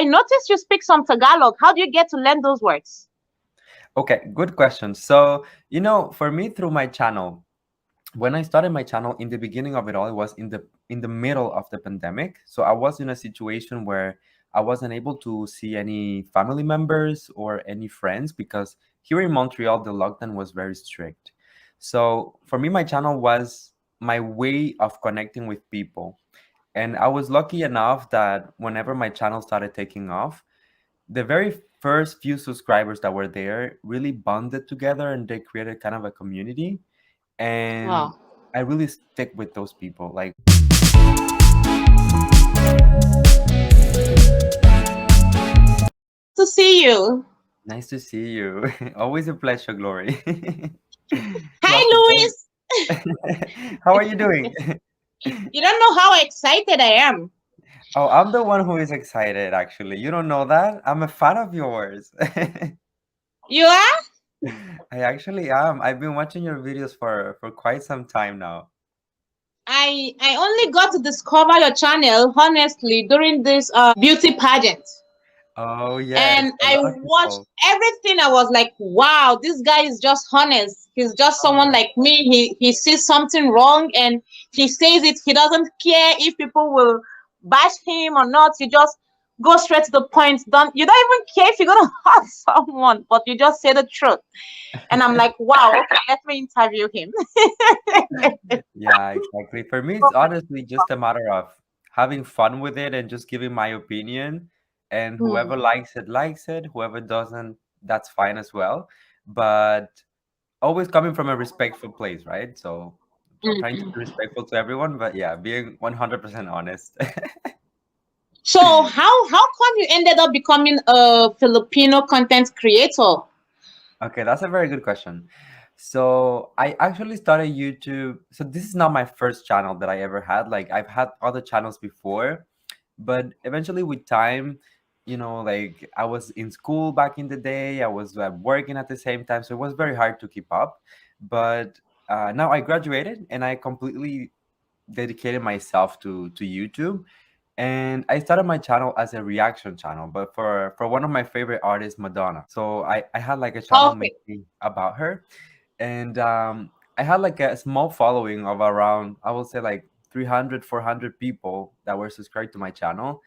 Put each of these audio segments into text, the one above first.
I noticed you speak some Tagalog. How do you get to learn those words? Okay, good question. So, for me through my channel, when I started my channel in the beginning of it all, it was in the middle of the pandemic. So I was in a situation where I wasn't able to see any family members or any friends because here in Montreal the lockdown was very strict. So for me, my channel was my way of connecting with people. And I was lucky enough that whenever my channel started taking off, the very first few subscribers that were there really bonded together and they created kind of a community. And Wow. I really stick with those people. Like, To see you. nice to see you. Always a pleasure, Glory. Hi, Lots of Louis. How are you doing? You don't know how excited I am. Oh, I'm the one who is excited, actually. You don't know that? I'm a fan of yours. You are? I actually am. I've been watching your videos for quite some time now. I only got to discover your channel honestly during this beauty pageant. Oh, yes. And A I lot of watched people. everything. I was like, wow, this guy is just honest. He's just someone Oh, like me. He sees something wrong and he says it. He doesn't care if people will bash him or not. You just go straight to the point. Don't you don't even care if you're gonna hurt someone, but you just say the truth. And I'm like, wow, okay, let me interview him. yeah, exactly. For me, it's honestly just a matter of having fun with it and just giving my opinion. And Hmm. whoever likes it. Whoever doesn't, that's fine as well. But always coming from a respectful place, right? So trying to be Mm. respectful to everyone, but yeah, being 100% honest. So how come you ended up becoming a Filipino content creator? Okay, that's a very good question. So I actually started YouTube. So this is not my first channel that I ever had. Like I've had other channels before, but eventually with time, like I was in school back in the day, I was working at the same time, so it was very hard to keep up. But now I graduated and I completely dedicated myself to YouTube, and I started my channel as a reaction channel, but for one of my favorite artists, Madonna. So I had like a channel Okay. mainly about her, and I had like a small following of around, I will say like 300, 400 people that were subscribed to my channel,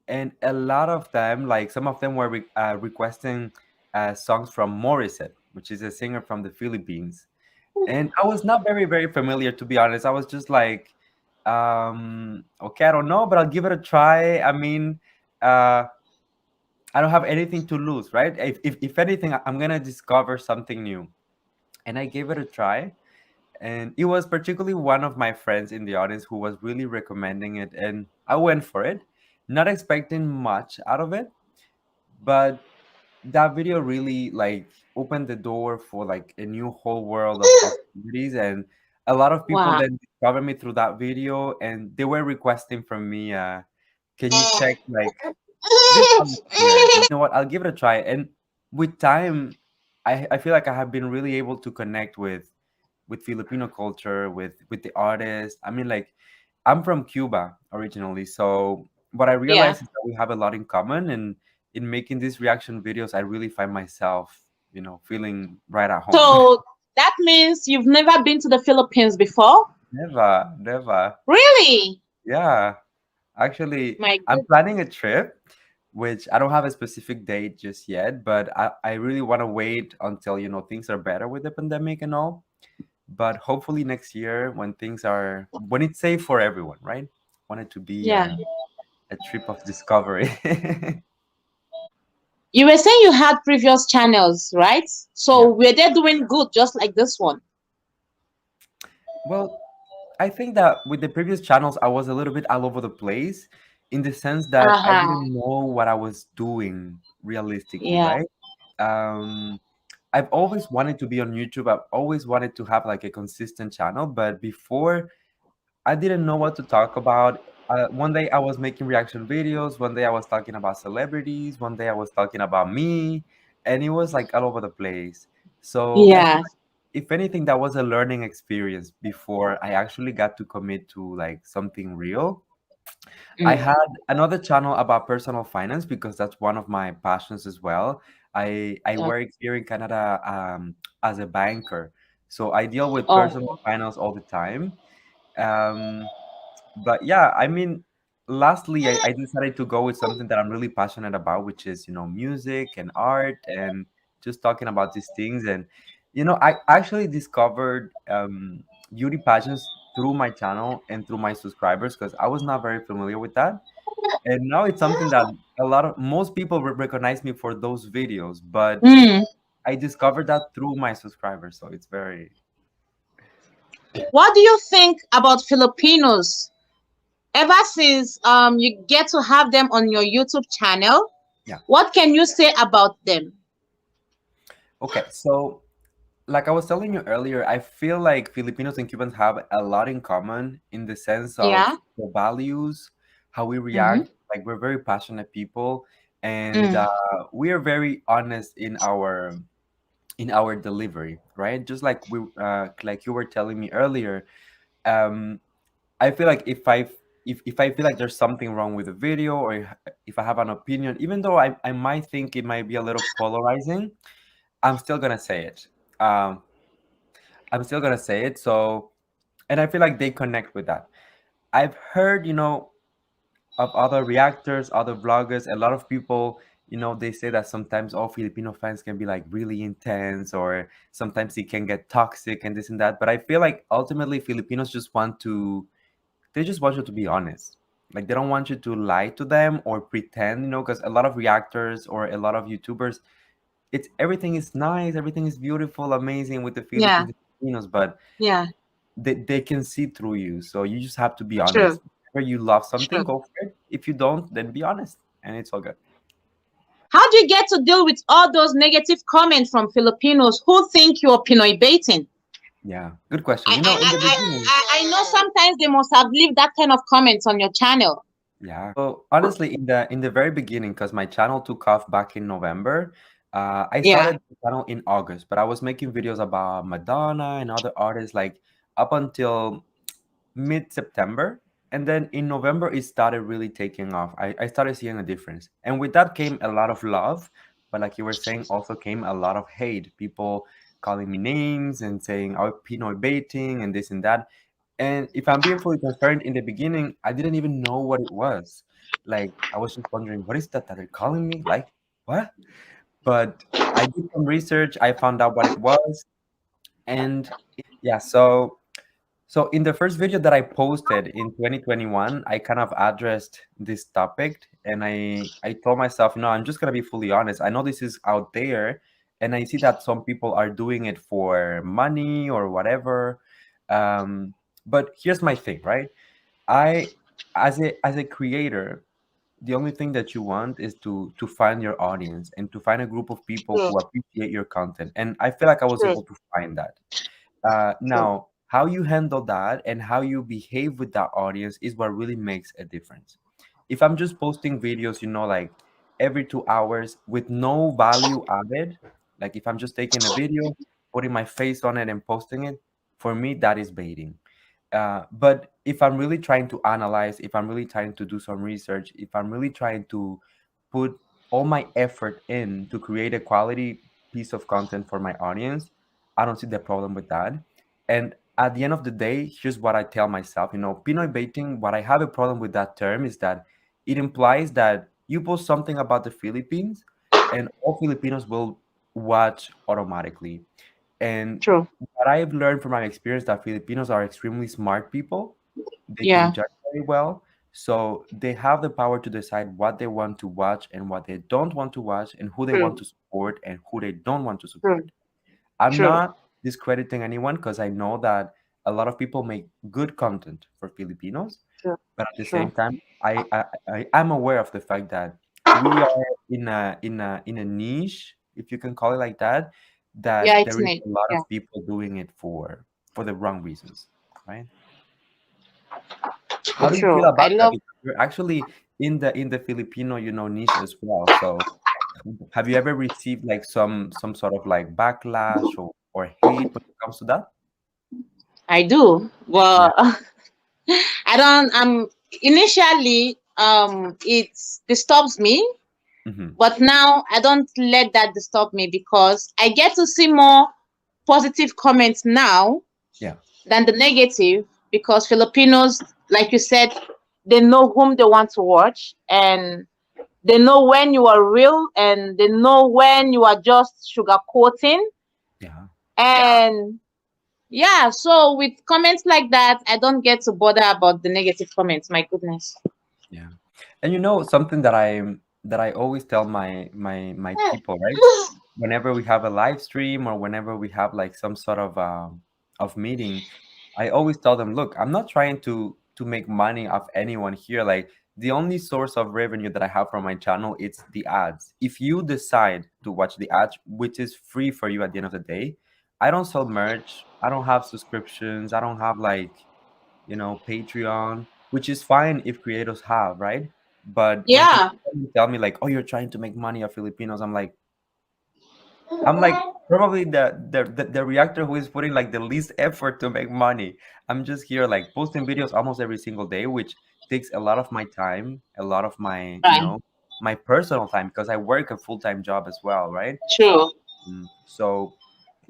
and a lot of them, like some of them were requesting songs from Morissette, which is a singer from the Philippines. And I was not very, very familiar, to be honest. I was just like, okay, I don't know, but I'll give it a try. I mean, uh, I don't have anything to lose, right? If anything, I'm gonna discover something new. And I gave it a try. And it was particularly one of my friends in the audience who was really recommending it. And I went for it, not expecting much out of it. But that video really like opened the door for like a new whole world of possibilities, and a lot of people Wow. then discovered me through that video, and they were requesting from me, can you check like this song here? You know what, I'll give it a try. And with time, I feel like I have been really able to connect with Filipino culture, with the artists. I mean, like, I'm from Cuba originally, so what I Yeah. realized is that we have a lot in common, and in making these reaction videos, I really find myself, feeling right at home. So that means you've never been to the Philippines before? Never, never. Really? Yeah, actually, My I'm good. planning a trip, which I don't have a specific date just yet, but I really want to wait until, things are better with the pandemic and all. But hopefully next year when it's safe for everyone, right? Want it to be Yeah. a trip of discovery. You were saying you had previous channels, right? So Yeah. were they doing good just like this one? Well, I think that with the previous channels, I was a little bit all over the place in the sense that I Uh-huh. didn't know what I was doing realistically, Yeah. right? Um, I've always wanted to be on YouTube. I've always wanted to have like a consistent channel, but before I didn't know what to talk about. One day I was making reaction videos. One day I was talking about celebrities. One day I was talking about me, and it was like all over the place. So I feel Yeah. like, if anything, that was a learning experience before I actually got to commit to like something real. I Mm. had another channel about personal finance because that's one of my passions as well. I Uh, work here in Canada as a banker, so I deal with oh, personal finance all the time. Um, but yeah, I mean, lastly, I decided to go with something that I'm really passionate about, which is, music and art and just talking about these things. And, I actually discovered beauty pageants through my channel and through my subscribers because I was not very familiar with that. And now it's something that most people recognize me for those videos, but mm. I discovered that through my subscribers. So it's very, What do you think about Filipinos? Ever since you get to have them on your YouTube channel, yeah. what can you say about them? Okay. So like I was telling you earlier, I feel like Filipinos and Cubans have a lot in common in the sense Yeah. of the values, how we Mm-hmm. react. Like we're very passionate people, and Mm. we are very honest in our delivery, right? Just like like you were telling me earlier. Um, I feel like if I feel like there's something wrong with the video, or if I have an opinion, even though I might think it might be a little polarizing, I'm still gonna say it. Um, I'm still gonna say it. So, and I feel like they connect with that. I've heard, of other reactors, other vloggers, a lot of people, they say that sometimes all Filipino fans can be like really intense, or sometimes it can get toxic and this and that. But I feel like ultimately Filipinos they just want you to be honest. Like they don't want you to lie to them or pretend, because a lot of reactors or a lot of YouTubers, it's everything is nice, everything is beautiful, amazing with the Yeah. Philippines and Filipinos, but Yeah. they can see through you. So you just have to be True. honest. Whenever you love something, True. go for it. If you don't, then be honest, and it's all good. How do you get to deal with all those negative comments from Filipinos who think you're Pinoy baiting? Yeah, good question. I, You I, know, in I, the beginning, I know sometimes they must have leave that kind of comments on your channel. yeah. So honestly, in the very beginning, because my channel took off back in November, I Yeah. started the channel in August, but I was making videos about Madonna and other artists like up until mid-September. And then in November, it started really taking off. I started seeing a difference. And with that came a lot of love. But like you were saying, also came a lot of hate. People calling me names and saying, oh, Pinoy baiting and this and that. And if I'm being fully transparent, in the beginning, I didn't even know what it was. Like, I was just wondering, what is that they're calling me? Like, what? But I did some research. I found out what it was. And yeah, so in the first video that I posted in 2021, I kind of addressed this topic, and I told myself, I'm just gonna be fully honest. I know this is out there, and I see that some people are doing it for money or whatever. Um, but here's my thing, right? I as a creator, the only thing that you want is to find your audience and to find a group of people True. who appreciate your content. And I feel like I was True. able to find that. True. Now, how you handle that and how you behave with that audience is what really makes a difference. If I'm just posting videos, like every 2 hours with no value added, like if I'm just taking a video, putting my face on it and posting it, for me, that is baiting. But if I'm really trying to analyze, if I'm really trying to do some research, if I'm really trying to put all my effort in to create a quality piece of content for my audience, I don't see the problem with that. And at the end of the day, here's what I tell myself, Pinoy baiting, what I have a problem with that term is that it implies that you post something about the Philippines and all Filipinos will watch automatically. And True. what I've learned from my experience that Filipinos are extremely smart people. They can Yeah. judge very well. So they have the power to decide what they want to watch and what they don't want to watch and who they want True. to support and who they don't want to True. support. I'm True. not discrediting anyone because I know that a lot of people make good content for Filipinos, True. but at the True. same time, I am aware of the fact that we are in a niche, if you can call it like that, Yeah, that it's there is me. a lot Yeah. of people doing it for the wrong reasons, right? How do you feel True. I about that? love. Because you're actually in the Filipino, niche as well. So have you ever received like some sort of like backlash or hate when it comes to that? I do. Yeah. Well, I don't. Initially, it disturbs me, Hmm. but now I don't let that disturb me because I get to see more positive comments now Yeah. than the negative, because Filipinos, like you said, they know whom they want to watch, and they know when you are real, and they know when you are just sugarcoating. Yeah. And yeah, so with comments like that, I don't get to bother about the negative comments. My goodness. Yeah. And something that I always tell my people, right? Whenever we have a live stream or whenever we have like some sort of meeting, I always tell them, look, I'm not trying to make money off anyone here. Like the only source of revenue that I have from my channel, it's the ads. If you decide to watch the ads, which is free for you at the end of the day, I don't sell merch. I don't have subscriptions. I don't have like, Patreon, which is fine if creators have, right? But when Yeah. people tell me like, "Oh, you're trying to make money of Filipinos," I'm like probably the reactor who is putting like the least effort to make money. I'm just here like posting videos almost every single day, which takes a lot of my time, a lot of my, Right. my personal time because I work a full-time job as well, right? True. So,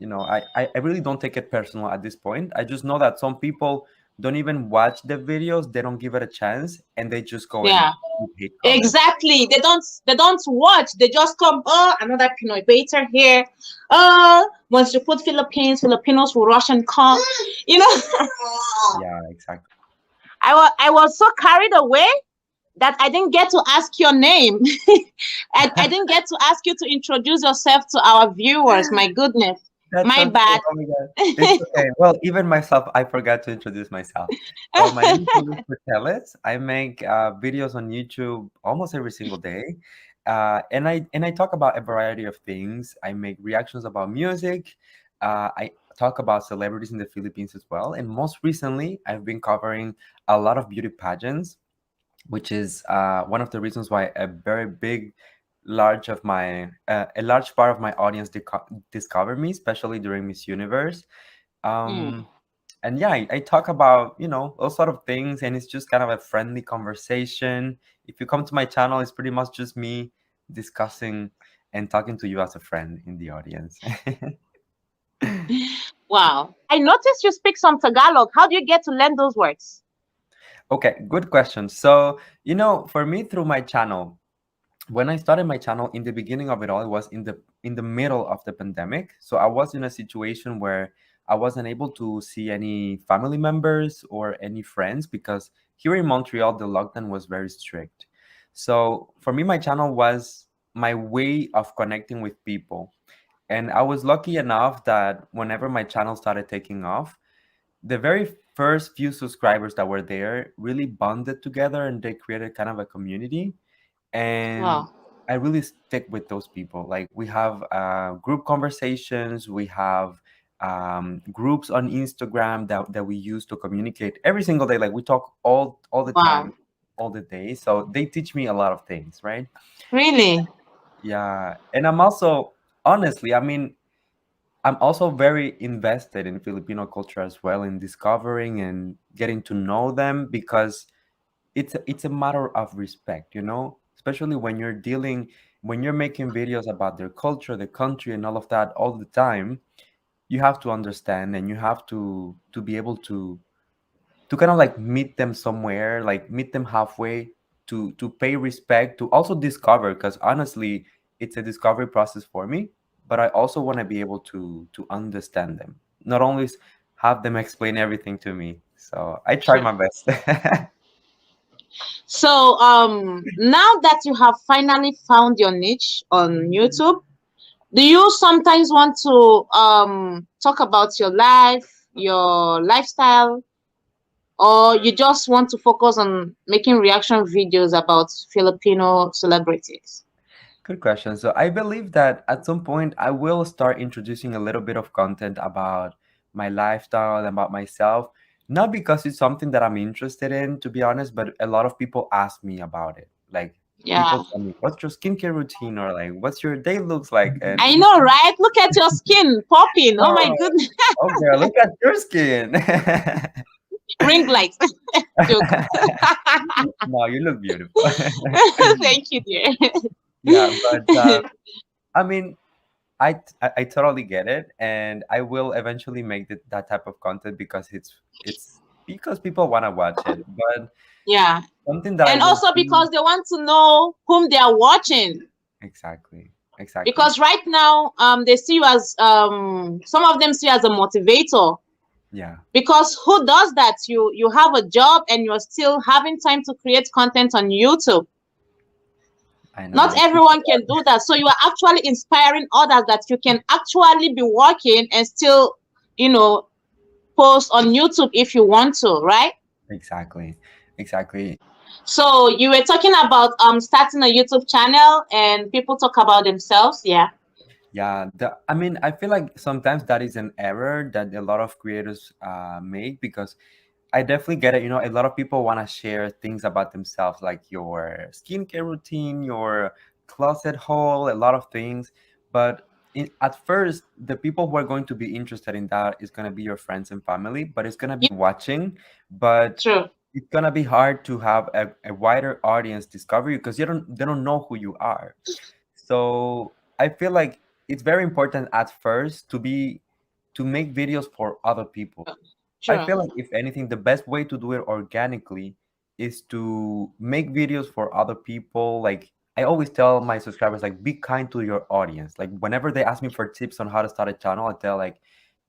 I really don't take it personal at this point. I just know that some people don't even watch the videos, they don't give it a chance, and they just go and Yeah. leave hate comments. Exactly. They don't watch. They just come, oh, another Pinoy Baiter here. Once you put Philippines, Filipinos will rush and come. You know, Yeah, exactly. I was so carried away that I didn't get to ask your name. I didn't get to ask you to introduce yourself to our viewers. My goodness. That's My so true. bad. Oh my God. It's okay. Well, even myself, I forgot to introduce myself. So my name is Luis Cortelles. I make videos on YouTube almost every single day. And I talk about a variety of things. I make reactions about music. I talk about celebrities in the Philippines as well. And most recently, I've been covering a lot of beauty pageants, which is one of the reasons why a large part of my audience discovered me, especially during Miss Universe. Mm. And yeah, I talk about all sort of things, and it's just kind of a friendly conversation. If you come to my channel, it's pretty much just me discussing and talking to you as a friend in the audience. Wow. I noticed you speak some Tagalog. How do you get to learn those words? Okay, good question. So for me, through my channel, when I started my channel in the beginning of it all, it was in the middle of the pandemic. So I was in a situation where I wasn't able to see any family members or any friends because here in Montreal the lockdown was very strict. So for me, my channel was my way of connecting with people. And I was lucky enough that whenever my channel started taking off, the very first few subscribers that were there really bonded together and they created kind of a community, and Wow. I really stick with those people. Like we have group conversations, we have groups on Instagram that we use to communicate every single day. Like we talk all the Wow. time, all the day. So they teach me a lot of things, right? Really? Yeah, and I'm also honestly, I mean, I'm also very invested in Filipino culture as well, in discovering and getting to know them because it's a matter of respect, especially when you're making videos about their culture, the country, and all of that all the time. You have to understand, and you have to be able to kind of like meet them somewhere, like meet them halfway, to pay respect, to also discover, because honestly it's a discovery process for me, but I also want to be able to understand them, not only have them explain everything to me. So I try True. my best. So, now that you have finally found your niche on YouTube, do you sometimes want to talk about your life, your lifestyle, or you just want to focus on making reaction videos about Filipino celebrities? Good question. So I believe that at some point I will start introducing a little bit of content about my lifestyle and about myself. Not because it's something that I'm interested in, to be honest, but a lot of people ask me about it. Like Yeah. people tell me, "What's your skincare routine?" or like, "What's your day looks like?" And I know, right? Look at your skin popping. Oh my oh, goodness. oh girl, look at your skin. Ring light. Joke. No, you look beautiful. Thank you, dear. Yeah, but I mean, I totally get it, and I will eventually make that type of content because it's because people want to watch it. But Yeah. something that I And will also do because they want to know whom they are watching. exactly, exactly. Because right now, they see you as some of them see you as a motivator. Yeah, Because who does that? You have a job and you're still having time to create content on YouTube. I know. Not everyone can do that. So you are actually inspiring others that you can actually be working and still, you know, post on YouTube if you want to, right? Exactly, exactly. So you were talking about starting a YouTube channel and people talk about themselves. Yeah. Yeah, I mean, I feel like sometimes that is an error that a lot of creators make because I definitely get it. You know, a lot of people want to share things about themselves, like your skincare routine, your closet haul, a lot of things. But at first, the people who are going to be interested in that is going to be your friends and family, but it's going to be Yeah, watching. But true. it's going to be hard to have a wider audience discover you because they don't know who you are. So I feel like it's very important at first to make videos for other people. I True. feel like if anything, the best way to do it organically is to make videos for other people. Like I always tell my subscribers, like be kind to your audience. Like whenever they ask me for tips on how to start a channel, I tell like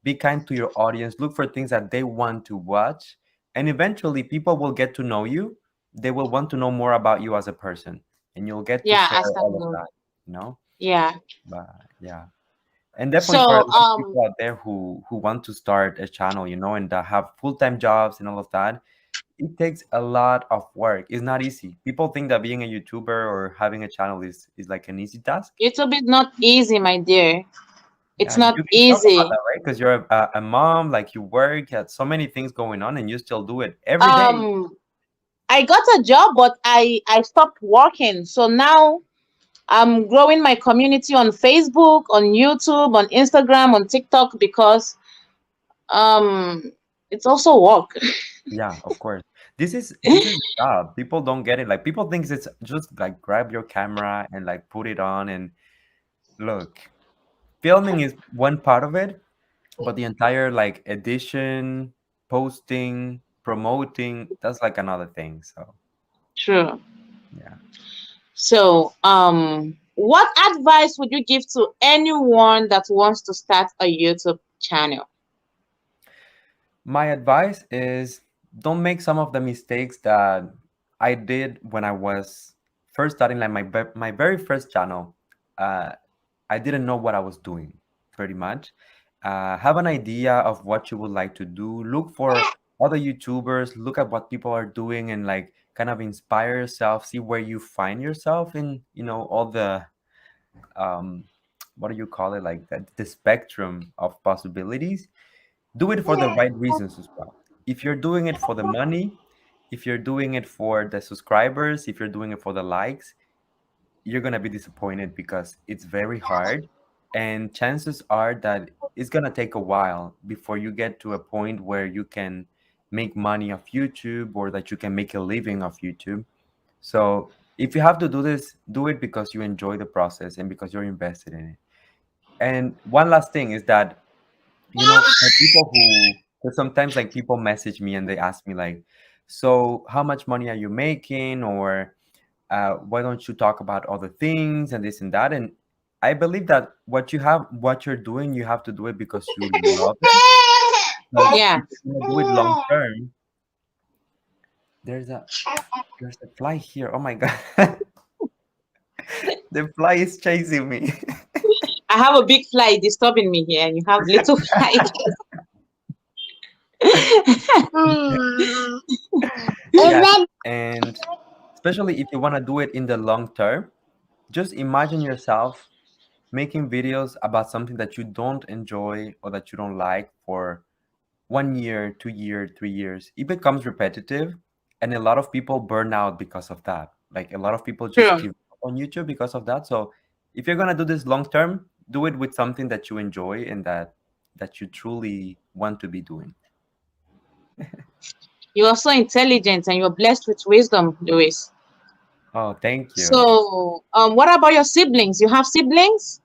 be kind to your audience. Look for things that they want to watch, and eventually people will get to know you. They will want to know more about you as a person, and you'll get to Yeah, share as that all of goes. that. You know, Yeah. but yeah. And definitely for a So lot of people out there who want to start a channel, you know, and have full-time jobs and all of that, it takes a lot of work. It's not easy. People think that being a YouTuber or having a channel is like an easy task. YouTube is not easy, my dear. It's Yeah, you not can talk about easy. that, right? Because you're a mom, like you work, you had so many things going on, and you still do it every day. Um, I got a job, but I stopped working. So now I'm growing my community on Facebook, on YouTube, on Instagram, on TikTok because um it's also work. Yeah, of course. This is a job. People don't get it. Like people think it's just like grab your camera and like put it on and look. Filming is one part of it, but the entire like edition, posting, promoting, that's like another thing. So True. yeah. So what advice would you give to anyone that wants to start a YouTube channel? My advice is don't make some of the mistakes that I did when I was first starting like my very first channel. Uh, I didn't know what I was doing pretty much. Have an idea of what you would like to do. Look for other YouTubers, look at what people are doing and like kind of inspire yourself, see where you find yourself in, you know, all the um what do you call it, like the spectrum of possibilities. Do it for the right reasons as well. If you're doing it for the money, if you're doing it for the subscribers, if you're doing it for the likes, you're gonna be disappointed because it's very hard, and chances are that it's gonna take a while before you get to a point where you can make money off YouTube or that you can make a living off YouTube. So if you have to do this, do it because you enjoy the process and because you're invested in it. And one last thing is that, you know, for people who, because sometimes like people message me and they ask me like, so how much money are you making, or why don't you talk about other things and this and that. And I believe that what you're doing, you have to do it because you love it. Because Yeah. if you're gonna do it long term, there's a there's a fly here. Oh my god. The fly is chasing me. I have a big fly disturbing me here, and you have little fly. Yeah. And especially if you want to do it in the long term, just imagine yourself making videos about something that you don't enjoy or that you don't like for 1 year, 2 year, 3 years. It becomes repetitive, and a lot of people burn out because of that. Like a lot of people just True. give up on YouTube because of that. So if you're gonna do this long term, do it with something that you enjoy and that you truly want to be doing. You are so intelligent and you're blessed with wisdom, Louis. Oh, thank you. So, what about your siblings? You have siblings?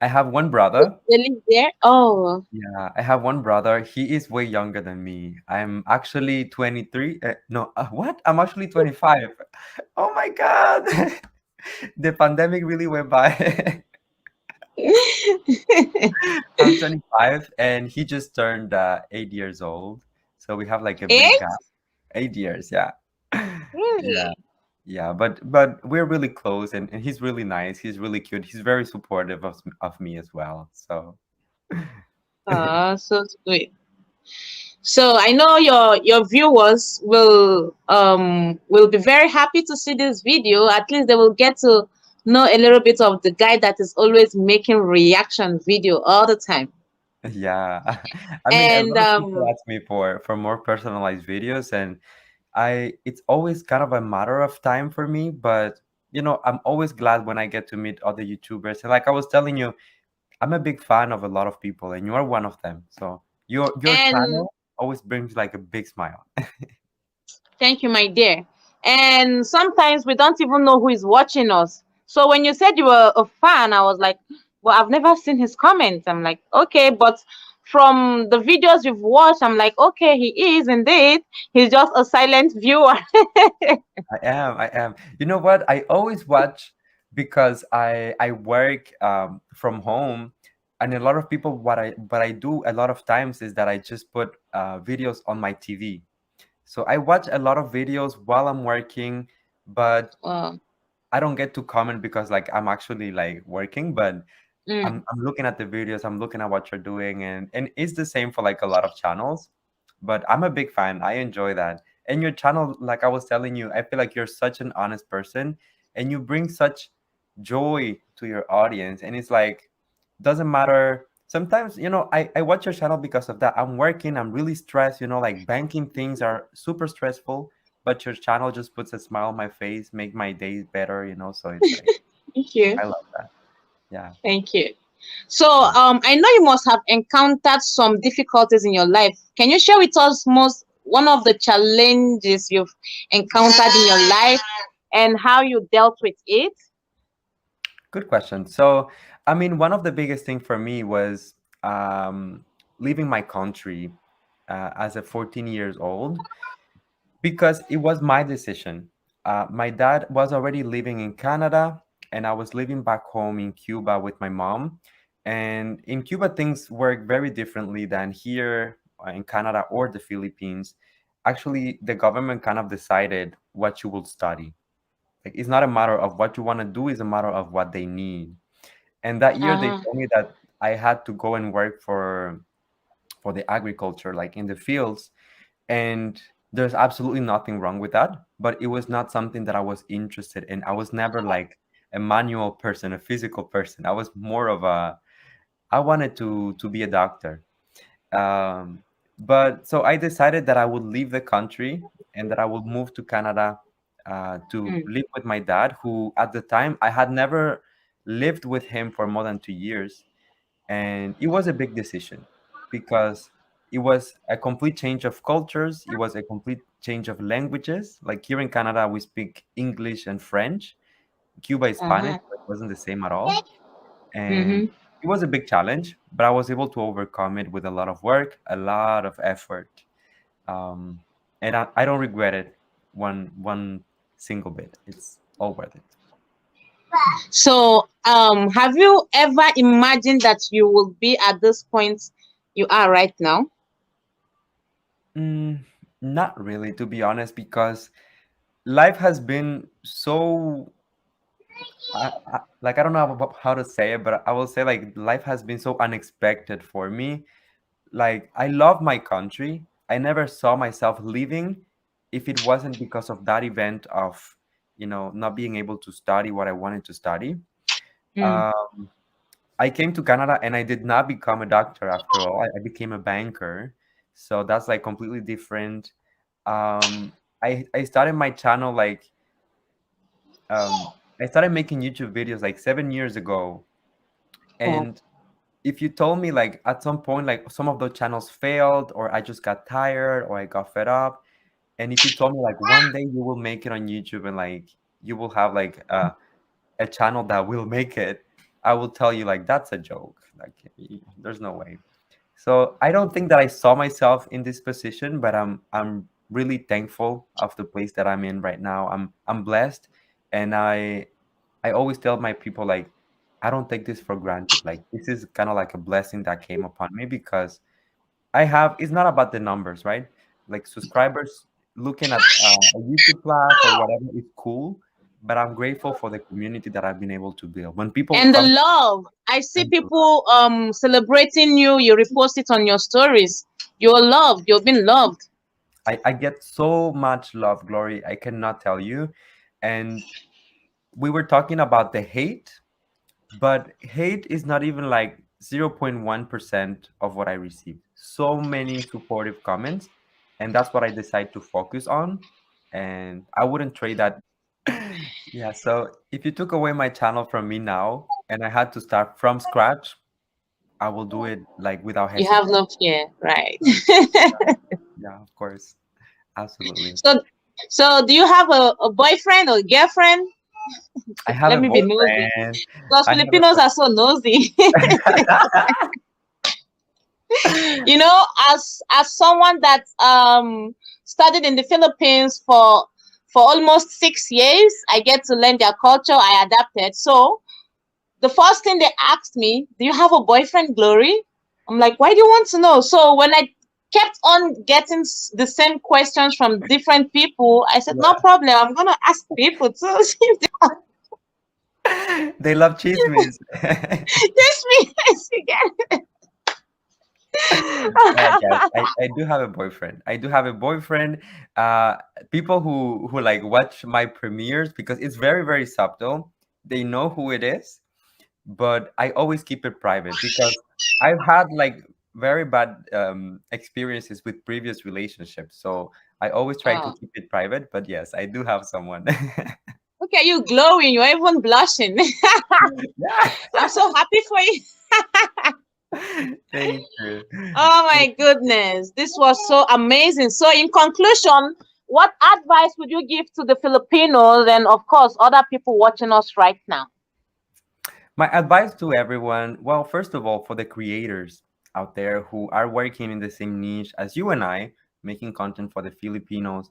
I have one brother. They live there? Oh, Yeah, I have one brother. He is way younger than me. I'm actually 23. No, what? I'm actually 25. Oh my God. The pandemic really went by. I'm 25 and he just turned 8 years old. So we have like a big eight? gap. 8 years, yeah. Yeah. Really? Yeah, but we're really close and he's really nice. He's really cute. He's very supportive of me as well. So So sweet. So I know your viewers will be very happy to see this video. At least they will get to know a little bit of the guy that is always making reaction video all the time. yeah. I mean, a And lot of people ask me for more personalized videos and I it's always kind of a matter of time for me, but I'm always glad when I get to meet other YouTubers. And like I was telling you, I'm a big fan of a lot of people and you are one of them. So your and channel always brings like a big smile. thank you, my dear. And sometimes we don't even know who is watching us. So when you said you were a fan, I was like, well, I've never seen his comments. I'm like, okay, but from the videos you've watched, I'm like, okay, he is indeed. He's just a silent viewer. I am. You know what? I always watch because I work from home, and a lot of people what I do a lot of times is that I just put videos on my TV. So I watch a lot of videos while I'm working, but Wow. I don't get to comment because like I'm actually like working, but Mm. I'm looking at the videos, I'm looking at what you're doing, and it's the same for like a lot of channels. But I'm a big fan. I enjoy that. And your channel, like I was telling you, I feel like you're such an honest person, and you bring such joy to your audience. And it's like doesn't matter. Sometimes, I watch your channel because of that. I'm working, I'm really stressed, like banking things are super stressful, but your channel just puts a smile on my face, make my days better. So it's like Thank you. I love that. Yeah. Thank you. So, Yeah. I know you must have encountered some difficulties in your life. Can you share with us most one of the challenges you've encountered in your life and how you dealt with it? Good question. So, I mean, one of the biggest thing for me was um, leaving my country as a 14 years old because it was my decision. My dad was already living in Canada, and I was living back home in Cuba with my mom. And in Cuba, things work very differently than here in Canada or the Philippines. Actually, the government kind of decided what you will study. Like, it's not a matter of what you want to do; it's a matter of what they need. And that year, they Uh-huh. told me that I had to go and work for the agriculture, like in the fields, and there's absolutely nothing wrong with that, but it was not something that I was interested in. I was never like a manual person, a physical person. I was more of a I wanted to be a doctor. um, but so I decided that I would leave the country and that I would move to Canada to Mm. live with my dad, who at the time I had never lived with him for more than 2 years. And it was a big decision because it was a complete change of cultures, it was a complete change of languages. Like here in Canada we speak English and French. Cuba is Spanish, Uh-huh. so it wasn't the same at all. And Mm-hmm. it was a big challenge, but I was able to overcome it with a lot of work, a lot of effort. um, and I don't regret it one single bit. It's all worth it. So, have you ever imagined that you will be at this point you are right now? mm, Not really, to be honest, because life has been so like I don't know how to say it, but I will say like life has been so unexpected for me. Like I love my country. I never saw myself leaving if it wasn't because of that event of not being able to study what I wanted to study. Mm. Um, I came to Canada and I did not become a doctor after all. I became a banker, so that's like completely different. I started my channel like I started making YouTube videos like 7 years ago, Oh. and if you told me like at some point like some of those channels failed, or I just got tired, or I got fed up, and if you told me like one day you will make it on YouTube and like you will have like a channel that will make it, I will tell you like that's a joke. Like there's no way. So I don't think that I saw myself in this position, but I'm really thankful of the place that I'm in right now. I'm blessed, and I always tell my people like I don't take this for granted. Like this is kind of like a blessing that came upon me because I have. It's not about the numbers, right? Like subscribers looking at a YouTube class or whatever is cool, but I'm grateful for the community that I've been able to build. When people And the come love. I see and people celebrating you. You repost it on your stories. You're loved. You've been loved. I get so much love, Glory. I cannot tell you. And we were talking about the hate, but hate is not even like 0.1% of what I received. So many supportive comments, and that's what I decide to focus on. And I wouldn't trade that. Yeah, so if you took away my channel from me now and I had to start from scratch, I will do it like without You have hesitation. no fear, right? Yeah, of course. Absolutely. So, so do you have a boyfriend or girlfriend? I have Let a me be nosy. boyfriend. Because I have a Filipinos are so nosy. You know, as someone that studied in the Philippines for almost 6 years, I get to learn their culture. I adapted. So the first thing they asked me, "Do you have a boyfriend, Glory?" I'm like, "Why do you want to know?" So when I kept on getting the same questions from different people, I said, "No problem. I'm gonna ask people too." See if They love chismes. this means again. All right, guys. I do have a boyfriend. I do have a boyfriend. Uh, People who like watch my premieres because it's very, very subtle. They know who it is, but I always keep it private because I've had like very bad experiences with previous relationships. So I always try to Oh, keep it private. But yes, I do have someone. look at you glowing. You're even blushing. Yeah. I'm so happy for you. Thank you. Oh my goodness. This was so amazing. So, in conclusion, what advice would you give to the Filipinos and, of course, other people watching us right now? My advice to everyone, well, first of all, for the creators out there who are working in the same niche as you and I, making content for the Filipinos,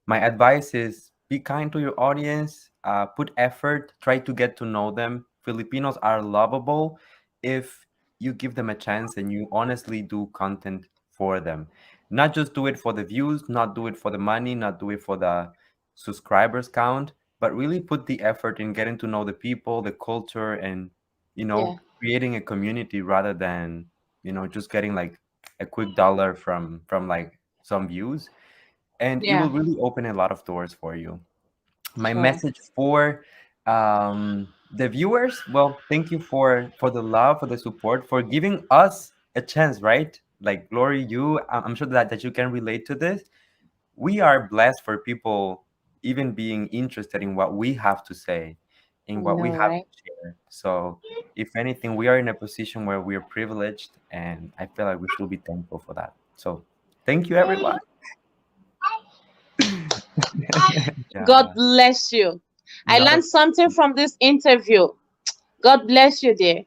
my advice is be kind to your audience, put effort, try to get to know them. Filipinos are lovable if you give them a chance and you honestly do content for them. Not just do it for the views, not do it for the money, not do it for the subscribers count, but really put the effort in getting to know the people, the culture, and Yeah, creating a community rather than just getting like a quick dollar from like some views, and it yeah, will really open a lot of doors for you. My sure. message for the viewers, well, thank you for the love, for the support, for giving us a chance, right? Like Glory, I'm sure that you can relate to this. We are blessed for people even being interested in what we have to say, in I what we know, have right? to share. So, if anything, we are in a position where we are privileged, and I feel like we should be thankful for that. So, thank you, everyone. God Yeah. bless you. I Not a learned something from this interview. God bless you, dear.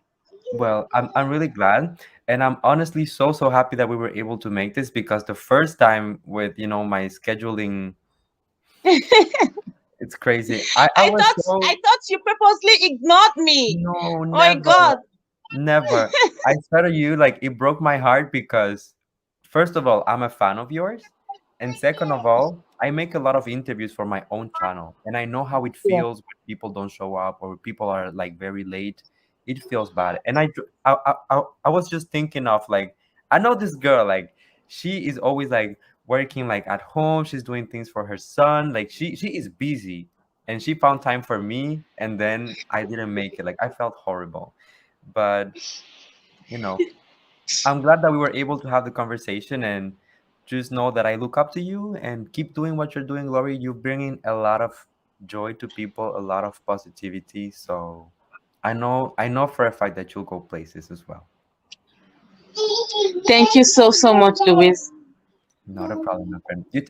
Well, I'm really glad, and I'm honestly so happy that we were able to make this because the first time with my scheduling, it's crazy. I was I so thought you purposely ignored me. no, Oh my never. God. Never. I swear to you, like it broke my heart because first of all, I'm a fan of yours. And second of all, I make a lot of interviews for my own channel. And I know how it Yeah. feels when people don't show up or people are like very late. It feels bad. And I was just thinking of like, I know this girl, like she is always like working like at home. She's doing things for her son. Like she is busy. And she found time for me. And then I didn't make it. Like I felt horrible. But you know, I'm glad that we were able to have the conversation and just know that I look up to you and keep doing what you're doing, Lori. You're bringing a lot of joy to people, a lot of positivity. So I know for a fact that you'll go places as well. Thank you so much, Louise. Not a problem, my friend. You